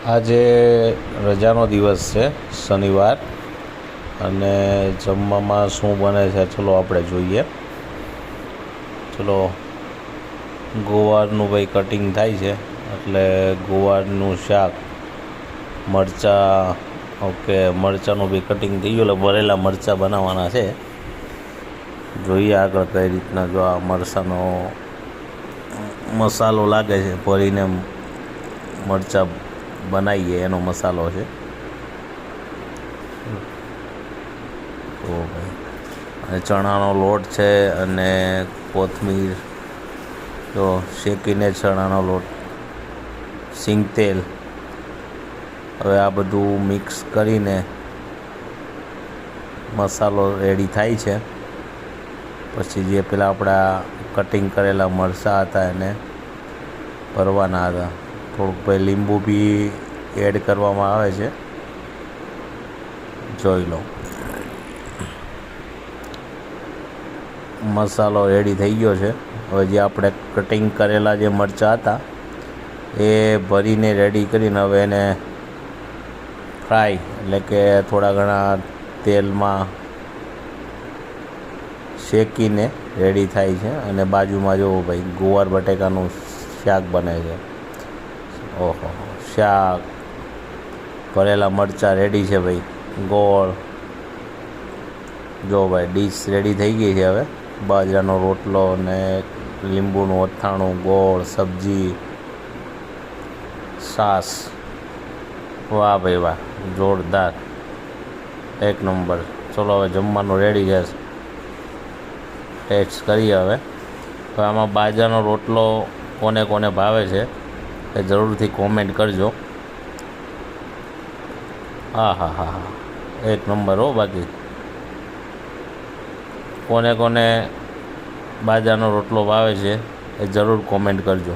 આજે રજાનો દિવસ છે, શનિવાર, અને જમવામાં શું બને છે ચલો આપણે જોઈએ. ચલો, ગોવારનું ભાઈ કટિંગ થાય છે એટલે ગોવારનું શાક, મરચાં, ઓકે, મરચાંનું બી કટિંગ થઈ ગયું એટલે ભરેલા મરચાં બનાવવાના છે. જોઈએ આગળ કઈ રીતના. જો આ મરચાંનો મસાલો લાગે છે, ભરીને મરચાં બનાવીએ એનો મસાલો છે. તો ભાઈ અને ચણાનો લોટ છે અને કોથમીર, જો શેકીને ચણાનો લોટ, સિંગ તેલ. હવે આ બધું મિક્સ કરીને મસાલો રેડી થાય છે. પછી જે પેલા આપણા કટિંગ કરેલા મરચાં હતા એને ભરવાના હતા. થોડુંક ભાઈ લીંબુ બી એડ કરવામાં આવે છે, જોઈ લો. મસાલો રેડી થઈ ગયો છે. હવે જે આપણે કટિંગ કરેલા જે મરચાં હતા એ ભરીને રેડી કરીને હવે એને ફ્રાય, એટલે કે થોડા ઘણા તેલમાં શેકીને રેડી થાય છે. અને બાજુમાં જો ભાઈ ગુવાર બટેકાનું શાક બને છે. ઓહો, શાક, ભરેલા મરચાં રેડી છે ભાઈ, ગોળ. જો ભાઈ ડીશ રેડી થઈ ગઈ છે. હવે બાજરાનો રોટલો ને લીંબુનું અથાણું, ગોળ, સબ્જી, છાશ. વાહ ભાઈ વાહ, જોરદાર, એક નંબર. ચલો હવે જમવાનું રેડી છે, ટેસ્ટ કરીએ હવે. આમાં બાજરાનો રોટલો કોને કોને ભાવે છે એ જરૂરથી કોમેન્ટ કરજો. હા હા હા હા, એક નંબર હો. બાકી કોને કોને બાજરાનો રોટલો ભાવે છે એ જરૂર કોમેન્ટ કરજો.